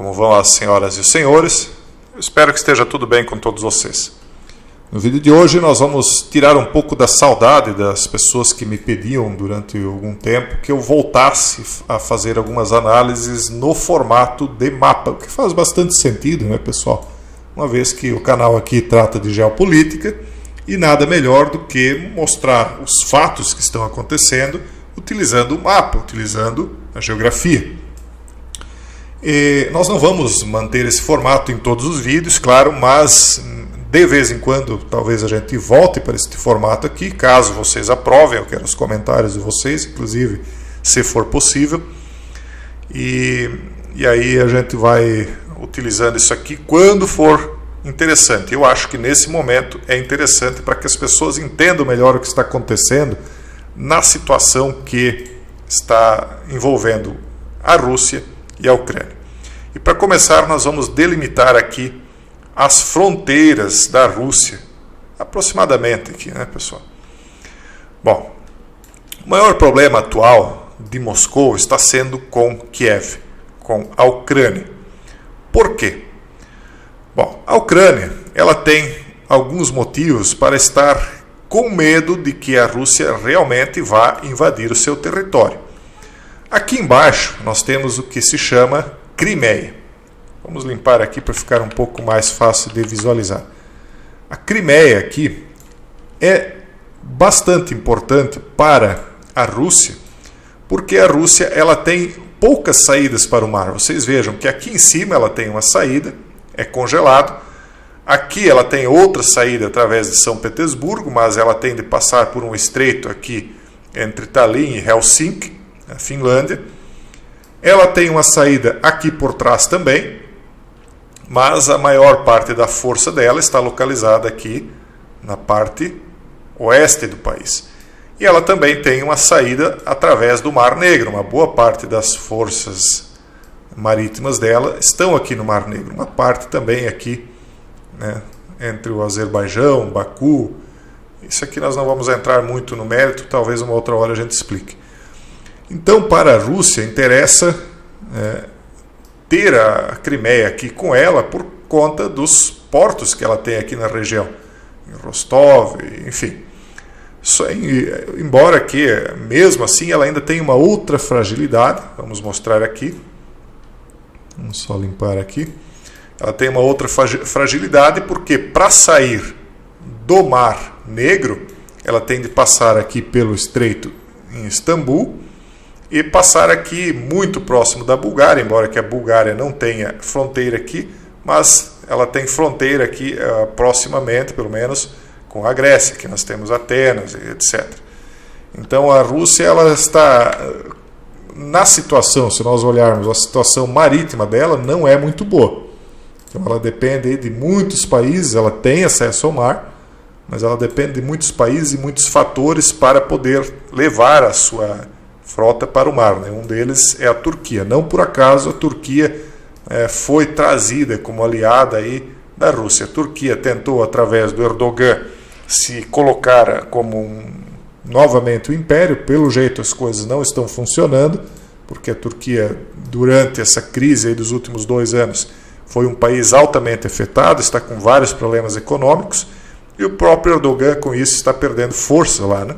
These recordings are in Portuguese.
Como vão as senhoras e os senhores? Eu espero que esteja tudo bem com todos vocês. No vídeo de hoje nós vamos tirar um pouco da saudade das pessoas que me pediam durante algum tempo que eu voltasse a fazer algumas análises no formato de mapa, o que faz bastante sentido, né, pessoal? Uma vez que o canal aqui trata de geopolítica e nada melhor do que mostrar os fatos que estão acontecendo utilizando o mapa, utilizando a geografia. E nós não vamos manter esse formato em todos os vídeos, claro, mas de vez em quando talvez a gente volte para este formato aqui, caso vocês aprovem. Eu quero os comentários de vocês, inclusive, se for possível. E aí a gente vai utilizando isso aqui quando for interessante. Eu acho que nesse momento é interessante para que as pessoas entendam melhor o que está acontecendo na situação que está envolvendo a Rússia e a Ucrânia. E para começar, nós vamos delimitar aqui as fronteiras da Rússia, aproximadamente aqui, né, pessoal? Bom, o maior problema atual de Moscou está sendo com Kiev, com a Ucrânia. Por quê? Bom, a Ucrânia, ela tem alguns motivos para estar com medo de que a Rússia realmente vá invadir o seu território. Aqui embaixo nós temos o que se chama Crimeia. Vamos limpar aqui para ficar um pouco mais fácil de visualizar. A Crimeia aqui é bastante importante para a Rússia, porque a Rússia ela tem poucas saídas para o mar. Vocês vejam que aqui em cima ela tem uma saída, é congelado. Aqui ela tem outra saída através de São Petersburgo, mas ela tem de passar por um estreito aqui entre Tallinn e Helsinki, na Finlândia. Ela tem uma saída aqui por trás também, mas a maior parte da força dela está localizada aqui na parte oeste do país. E ela também tem uma saída através do Mar Negro. Uma boa parte das forças marítimas dela estão aqui no Mar Negro. Uma parte também aqui, né, entre o Azerbaijão, Baku. Isso aqui nós não vamos entrar muito no mérito, talvez uma outra hora a gente explique. Então, para a Rússia, interessa ter a Crimeia aqui com ela por conta dos portos que ela tem aqui na região, em Rostov, enfim. Embora que, mesmo assim, ela ainda tem uma outra fragilidade, vamos mostrar aqui. Vamos só limpar aqui. Ela tem uma outra fragilidade porque, para sair do Mar Negro, ela tem de passar aqui pelo estreito em Istambul, e passar aqui muito próximo da Bulgária, embora que a Bulgária não tenha fronteira aqui, mas ela tem fronteira aqui proximamente, pelo menos, com a Grécia, que nós temos Atenas, etc. Então a Rússia ela está na situação, se nós olharmos a situação marítima dela, não é muito boa. Então ela depende de muitos países, ela tem acesso ao mar, mas ela depende de muitos países e muitos fatores para poder levar a sua frota para o mar, né? Um deles é a Turquia. Não por acaso a Turquia foi trazida como aliada aí da Rússia. A Turquia tentou, através do Erdogan, se colocar como novamente o império. Pelo jeito as coisas não estão funcionando, porque a Turquia, durante essa crise aí dos últimos 2 anos, foi um país altamente afetado, está com vários problemas econômicos, e o próprio Erdogan com isso está perdendo força lá, né?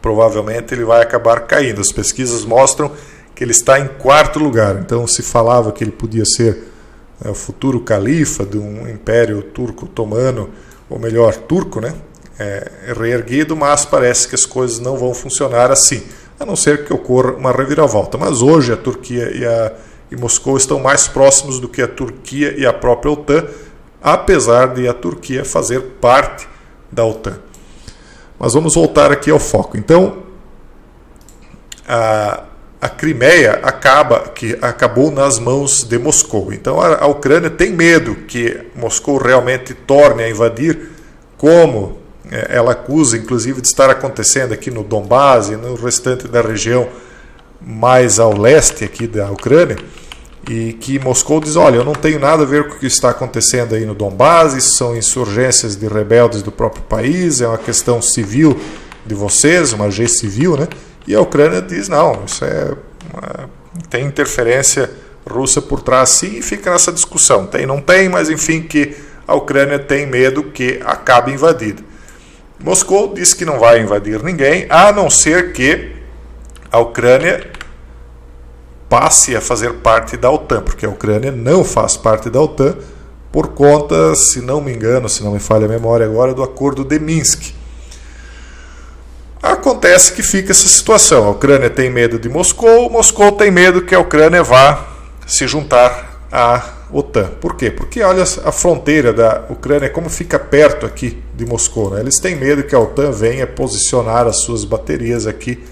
Provavelmente ele vai acabar caindo. As pesquisas mostram que ele está em 4º lugar. Então se falava que ele podia ser o futuro califa de um império turco-otomano, ou melhor, turco, né? Reerguido, mas parece que as coisas não vão funcionar assim, a não ser que ocorra uma reviravolta. Mas hoje a Turquia e Moscou estão mais próximos do que a Turquia e a própria OTAN, apesar de a Turquia fazer parte da OTAN. Mas vamos voltar aqui ao foco. Então, a Crimeia acabou nas mãos de Moscou. Então, a Ucrânia tem medo que Moscou realmente torne a invadir, como ela acusa, inclusive, de estar acontecendo aqui no Donbás e no restante da região mais ao leste aqui da Ucrânia, e que Moscou diz, olha, eu não tenho nada a ver com o que está acontecendo aí no Donbás, isso são insurgências de rebeldes do próprio país, é uma questão civil de vocês, uma G civil, né? E a Ucrânia diz, não, isso tem interferência russa por trás sim, e fica nessa discussão. Tem, não tem, mas enfim, que a Ucrânia tem medo que acabe invadida. Moscou diz que não vai invadir ninguém, a não ser que a Ucrânia passe a fazer parte da OTAN, porque a Ucrânia não faz parte da OTAN por conta, se não me engano, se não me falha a memória agora, do Acordo de Minsk. Acontece que fica essa situação. A Ucrânia tem medo de Moscou, Moscou tem medo que a Ucrânia vá se juntar à OTAN. Por quê? Porque olha a fronteira da Ucrânia, como fica perto aqui de Moscou, né? Eles têm medo que a OTAN venha posicionar as suas baterias aqui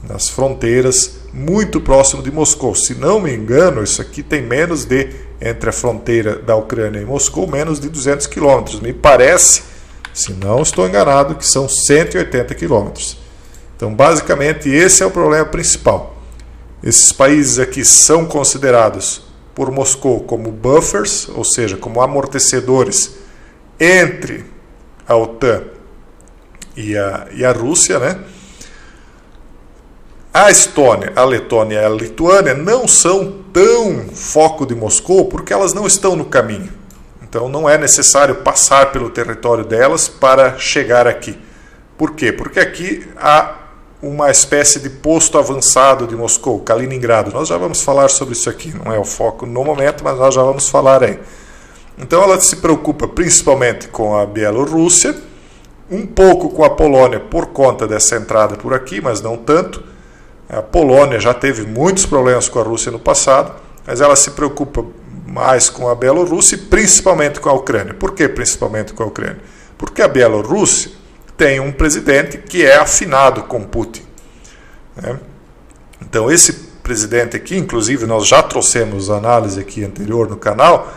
nas fronteiras, muito próximo de Moscou. Se não me engano, isso aqui tem menos de, entre a fronteira da Ucrânia e Moscou, menos de 200 quilômetros. Me parece, se não estou enganado, que são 180 quilômetros. Então, basicamente, esse é o problema principal. Esses países aqui são considerados por Moscou como buffers, ou seja, como amortecedores entre a OTAN e a Rússia, né? A Estônia, a Letônia e a Lituânia não são tão foco de Moscou porque elas não estão no caminho. Então não é necessário passar pelo território delas para chegar aqui. Por quê? Porque aqui há uma espécie de posto avançado de Moscou, Kaliningrado. Nós já vamos falar sobre isso aqui, não é o foco no momento, mas nós já vamos falar aí. Então ela se preocupa principalmente com a Bielorrússia, um pouco com a Polônia por conta dessa entrada por aqui, mas não tanto. A Polônia já teve muitos problemas com a Rússia no passado, mas ela se preocupa mais com a Bielorrússia e principalmente com a Ucrânia. Por que principalmente com a Ucrânia? Porque a Bielorrússia tem um presidente que é afinado com Putin. Então esse presidente aqui, inclusive nós já trouxemos a análise aqui anterior no canal,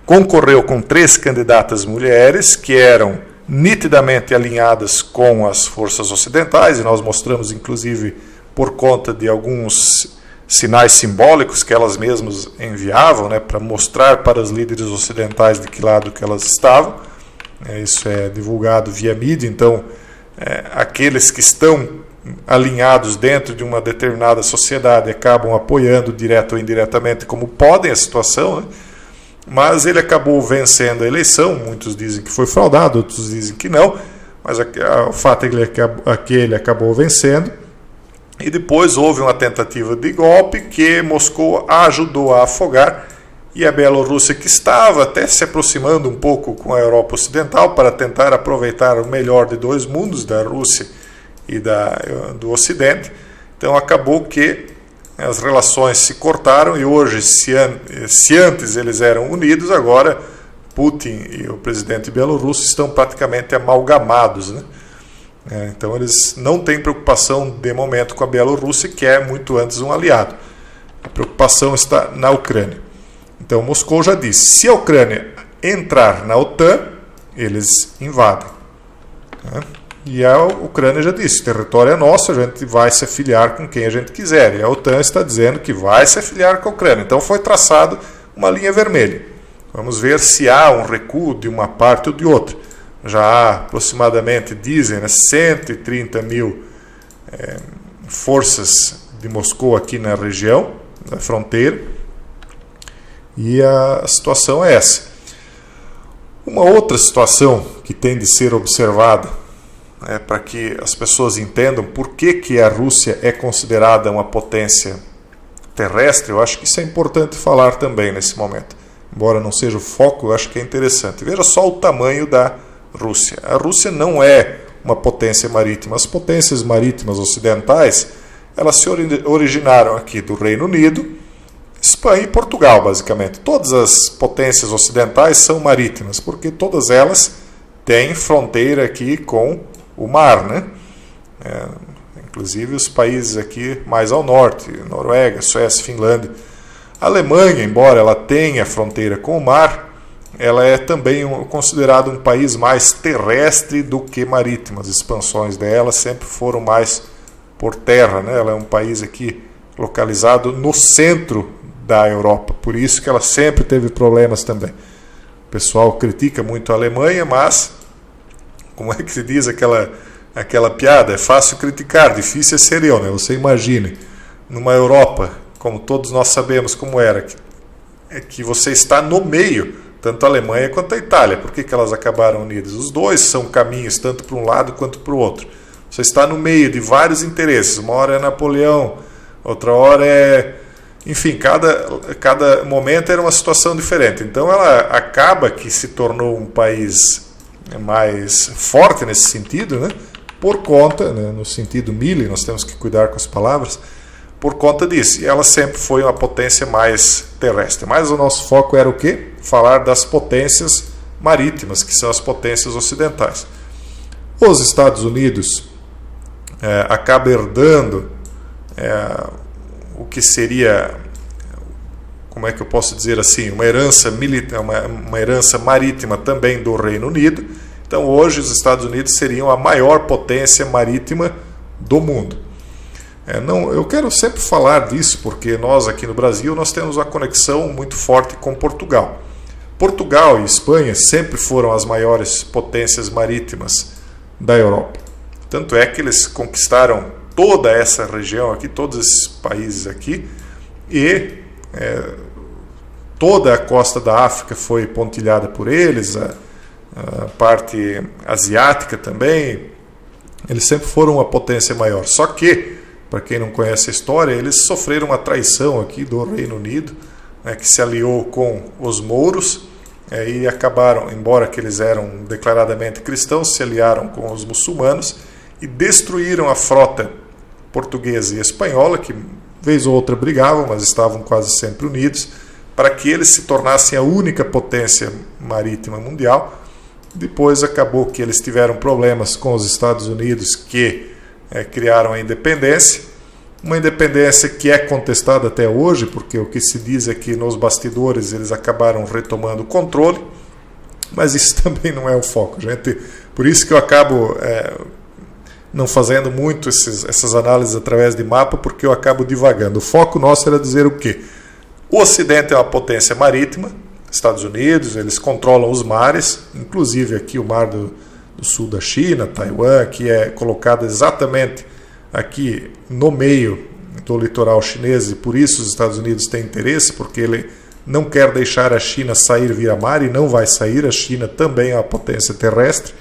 concorreu com 3 candidatas mulheres que eram nitidamente alinhadas com as forças ocidentais, e nós mostramos inclusive por conta de alguns sinais simbólicos que elas mesmas enviavam, né, para mostrar para os líderes ocidentais de que lado que elas estavam. Isso é divulgado via mídia, então aqueles que estão alinhados dentro de uma determinada sociedade acabam apoiando direto ou indiretamente como podem a situação, né? Mas ele acabou vencendo a eleição, muitos dizem que foi fraudado, outros dizem que não, mas o fato é que ele acabou vencendo. E depois houve uma tentativa de golpe que Moscou ajudou a afogar, e a Bielorrússia, que estava até se aproximando um pouco com a Europa Ocidental para tentar aproveitar o melhor de 2 mundos, da Rússia e do Ocidente, então acabou que as relações se cortaram e hoje, se antes eles eram unidos, agora Putin e o presidente bielorrusso estão praticamente amalgamados, né? Então eles não têm preocupação de momento com a Bielorrússia, que é muito antes um aliado. A preocupação está na Ucrânia. Então Moscou já disse, se a Ucrânia entrar na OTAN, eles invadem. E a Ucrânia já disse, o território é nosso, a gente vai se afiliar com quem a gente quiser. E a OTAN está dizendo que vai se afiliar com a Ucrânia. Então foi traçado uma linha vermelha. Vamos ver se há um recuo de uma parte ou de outra. Já há aproximadamente, dizem, 130 mil forças de Moscou aqui na região, da fronteira. E a situação é essa. Uma outra situação que tem de ser observada, para que as pessoas entendam por que a Rússia é considerada uma potência terrestre, eu acho que isso é importante falar também nesse momento. Embora não seja o foco, eu acho que é interessante. Veja só o tamanho da Rússia. A Rússia não é uma potência marítima. As potências marítimas ocidentais, elas se originaram aqui do Reino Unido, Espanha e Portugal, basicamente. Todas as potências ocidentais são marítimas, porque todas elas têm fronteira aqui com o mar, né? Inclusive os países aqui mais ao norte, Noruega, Suécia, Finlândia. A Alemanha, embora ela tenha fronteira com o mar, ela é também considerada um país mais terrestre do que marítimo. As expansões dela sempre foram mais por terra, né? Ela é um país aqui localizado no centro da Europa, por isso que ela sempre teve problemas também. O pessoal critica muito a Alemanha, mas, como é que se diz aquela piada? É fácil criticar, difícil é ser eu, né? Você imagine, numa Europa como todos nós sabemos como era, que você está no meio, tanto a Alemanha quanto a Itália. Por que elas acabaram unidas? Os dois são caminhos, tanto para um lado quanto para o outro. Você está no meio de vários interesses. Uma hora é Napoleão, outra hora é... Enfim, cada momento era uma situação diferente. Então ela acaba que se tornou um país mais forte nesse sentido, né? Por conta, né, no sentido Mille, nós temos que cuidar com as palavras, por conta disso. E ela sempre foi uma potência mais terrestre. Mas o nosso foco era o quê? Falar das potências marítimas, que são as potências ocidentais. Os Estados Unidos acaba herdando o que seria, como é que eu posso dizer assim, uma herança marítima também do Reino Unido. Então hoje os Estados Unidos seriam a maior potência marítima do mundo. Eu quero sempre falar disso porque nós aqui no Brasil nós temos uma conexão muito forte com Portugal. Portugal e Espanha sempre foram as maiores potências marítimas da Europa. Tanto é que eles conquistaram toda essa região aqui, todos esses países aqui, e toda a costa da África foi pontilhada por eles, a parte asiática também. Eles sempre foram uma potência maior. Só que, para quem não conhece a história, eles sofreram uma traição aqui do Reino Unido, que se aliou com os mouros, e acabaram, embora que eles eram declaradamente cristãos, se aliaram com os muçulmanos e destruíram a frota portuguesa e espanhola, que vez ou outra brigavam, mas estavam quase sempre unidos, para que eles se tornassem a única potência marítima mundial. Depois acabou que eles tiveram problemas com os Estados Unidos, que criaram a independência, uma independência que é contestada até hoje, porque o que se diz é que nos bastidores eles acabaram retomando o controle, mas isso também não é o foco, gente. Por isso que eu acabo não fazendo muito essas análises através de mapa, porque eu acabo divagando. O foco nosso era dizer o quê? O Ocidente é uma potência marítima, Estados Unidos, eles controlam os mares, inclusive aqui o mar do sul da China, Taiwan, que é colocado exatamente aqui no meio do litoral chinês, e por isso os Estados Unidos têm interesse, porque ele não quer deixar a China sair via mar, e não vai sair. A China também é uma potência terrestre,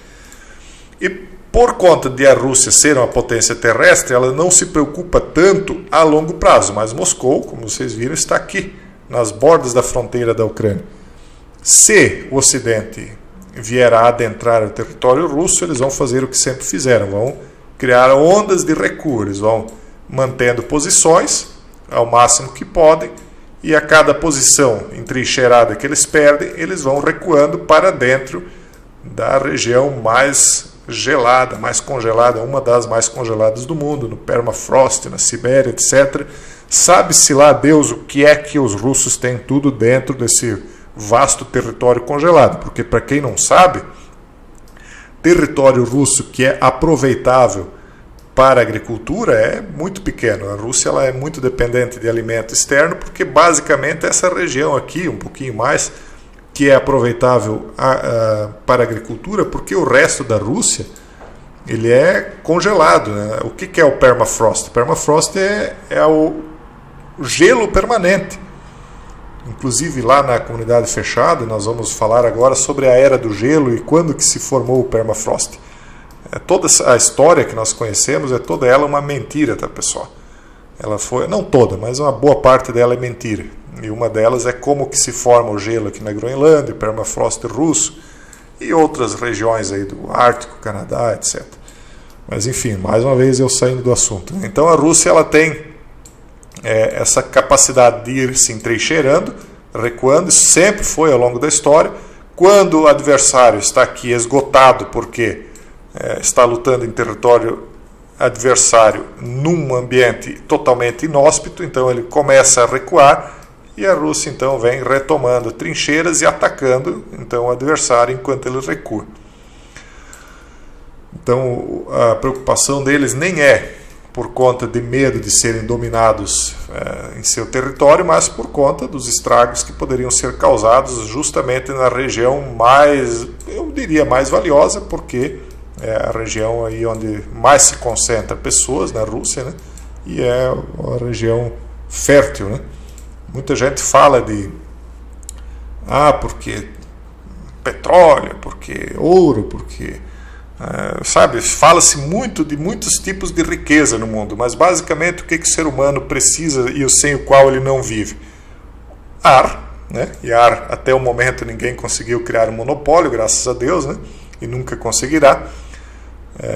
e por conta de a Rússia ser uma potência terrestre, ela não se preocupa tanto a longo prazo, mas Moscou, como vocês viram, está aqui, nas bordas da fronteira da Ucrânia. Se o Ocidente vier a adentrar o território russo, eles vão fazer o que sempre fizeram, vão criar ondas de recuo, eles vão mantendo posições ao máximo que podem, e a cada posição entrincheirada que eles perdem, eles vão recuando para dentro da região mais gelada, mais congelada, uma das mais congeladas do mundo, no permafrost, na Sibéria, etc. Sabe-se lá Deus o que é que os russos têm tudo dentro desse vasto território congelado, porque para quem não sabe, território russo que é aproveitável para a agricultura é muito pequeno. A Rússia ela é muito dependente de alimento externo, porque basicamente essa região aqui, um pouquinho mais, que é aproveitável para a agricultura, porque o resto da Rússia ele é congelado, né? O que é o permafrost? O permafrost é o gelo permanente. Inclusive lá na comunidade fechada, nós vamos falar agora sobre a era do gelo e quando que se formou o permafrost. Toda a história que nós conhecemos é toda ela uma mentira, tá, pessoal? Ela foi, não toda, mas uma boa parte dela é mentira. E uma delas é como que se forma o gelo aqui na Groenlândia, o permafrost russo e outras regiões aí do Ártico, Canadá, etc. Mas enfim, mais uma vez eu saindo do assunto. Então a Rússia ela tem essa capacidade de ir se entrincheirando, recuando, isso sempre foi ao longo da história. Quando o adversário está aqui esgotado porque está lutando em território adversário num ambiente totalmente inóspito, então ele começa a recuar, e a Rússia então vem retomando trincheiras e atacando então o adversário enquanto ele recua. Então a preocupação deles nem é por conta de medo de serem dominados em seu território, mas por conta dos estragos que poderiam ser causados justamente na região mais, eu diria, mais valiosa, porque é a região aí onde mais se concentra pessoas na Rússia, né? E é a região fértil, né? Muita gente fala de porque petróleo, porque ouro, porque sabe, fala-se muito de muitos tipos de riqueza no mundo, mas basicamente o que o ser humano precisa e sem o qual ele não vive? Ar, né? E ar, até o momento ninguém conseguiu criar um monopólio, graças a Deus, né? E nunca conseguirá,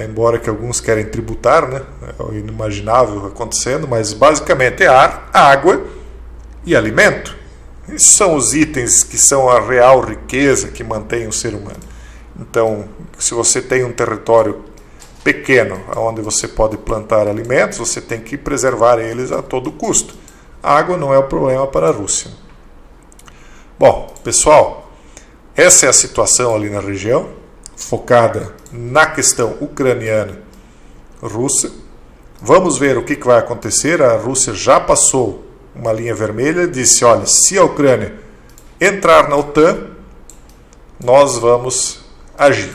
embora que alguns querem tributar, né? É o inimaginável acontecendo, mas basicamente é ar, água e alimento. Esses são os itens que são a real riqueza que mantém o ser humano. Então, se você tem um território pequeno, onde você pode plantar alimentos, você tem que preservar eles a todo custo. A água não é o problema para a Rússia. Bom, pessoal, essa é a situação ali na região, focada na questão ucraniana-russa. Vamos ver o que vai acontecer. A Rússia já passou uma linha vermelha e disse, olha, se a Ucrânia entrar na OTAN, nós vamos agir.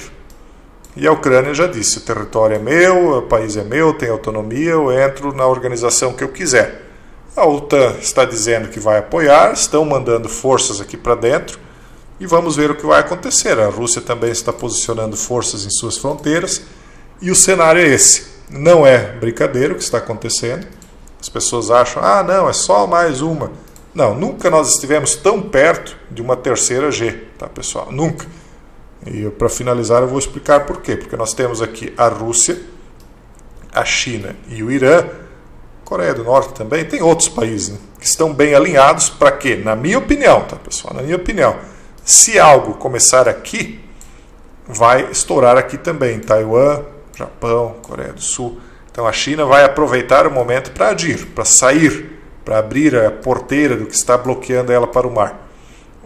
E a Ucrânia já disse, o território é meu, o país é meu, tem autonomia, eu entro na organização que eu quiser. A OTAN está dizendo que vai apoiar, estão mandando forças aqui para dentro e vamos ver o que vai acontecer. A Rússia também está posicionando forças em suas fronteiras e o cenário é esse. Não é brincadeira o que está acontecendo. As pessoas acham, não, é só mais uma. Não, nunca nós estivemos tão perto de uma terceira G, tá, pessoal? Nunca. E para finalizar eu vou explicar por quê. Porque nós temos aqui a Rússia, a China e o Irã, Coreia do Norte também, tem outros países, né, que estão bem alinhados para quê? Na minha opinião, tá, pessoal? Na minha opinião, se algo começar aqui, vai estourar aqui também. Taiwan, Japão, Coreia do Sul. Então a China vai aproveitar o momento para agir, para sair, para abrir a porteira do que está bloqueando ela para o mar.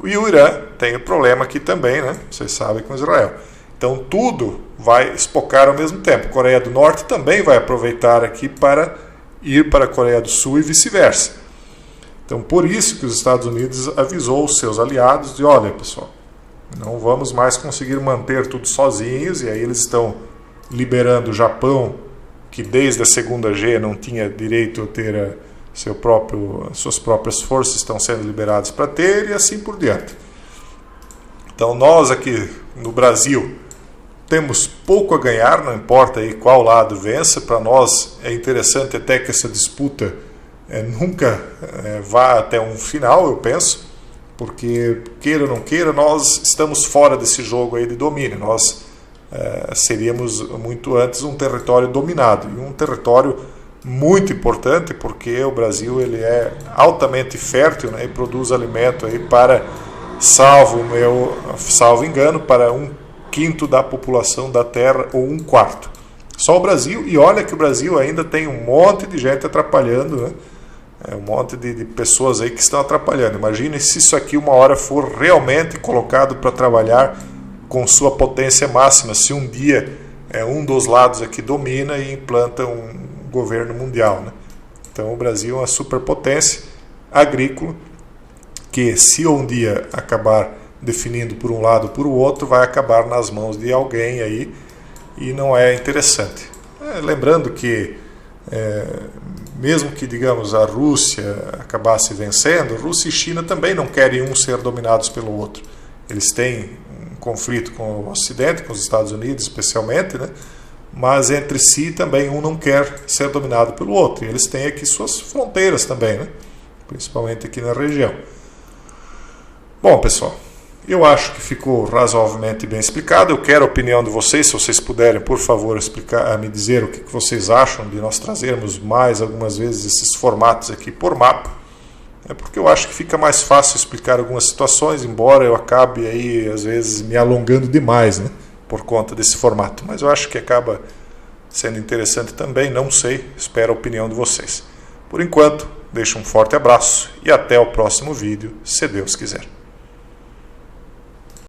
E o Irã tem o problema aqui também, né? Vocês sabem, com Israel. Então tudo vai espocar ao mesmo tempo. A Coreia do Norte também vai aproveitar aqui para ir para a Coreia do Sul e vice-versa. Então por isso que os Estados Unidos avisou os seus aliados de, olha, pessoal, não vamos mais conseguir manter tudo sozinhos, e aí eles estão liberando o Japão, que desde a segunda G não tinha direito a ter suas próprias forças, estão sendo liberadas para ter, e assim por diante. Então nós aqui no Brasil temos pouco a ganhar, não importa aí qual lado vença. Para nós é interessante até que essa disputa nunca vá até um final, eu penso, porque queira ou não queira, nós estamos fora desse jogo aí de domínio. Nós seríamos muito antes um território dominado, e um território muito importante, porque o Brasil ele é altamente fértil, né, e produz alimento aí para, salvo engano, para 1/5 da população da Terra, ou 1/4. Só o Brasil, e olha que o Brasil ainda tem um monte de gente atrapalhando, né? Um monte de pessoas aí que estão atrapalhando. Imagine se isso aqui uma hora for realmente colocado para trabalhar com sua potência máxima, se um dia um dos lados aqui domina e implanta um governo mundial, né? Então o Brasil é uma superpotência agrícola que, se um dia acabar definindo por um lado ou por outro, vai acabar nas mãos de alguém aí, e não é interessante. Lembrando que mesmo que, digamos, a Rússia acabasse vencendo, Rússia e China também não querem um ser dominados pelo outro. Eles têm um conflito com o Ocidente, com os Estados Unidos especialmente, né? Mas entre si também um não quer ser dominado pelo outro. E eles têm aqui suas fronteiras também, né? Principalmente aqui na região. Bom, pessoal, eu acho que ficou razoavelmente bem explicado. Eu quero a opinião de vocês. Se vocês puderem, por favor, me dizer o que vocês acham de nós trazermos mais algumas vezes esses formatos aqui por mapa. Porque eu acho que fica mais fácil explicar algumas situações, embora eu acabe aí, às vezes, me alongando demais, né, por conta desse formato. Mas eu acho que acaba sendo interessante também, não sei, espero a opinião de vocês. Por enquanto, deixo um forte abraço e até o próximo vídeo, se Deus quiser.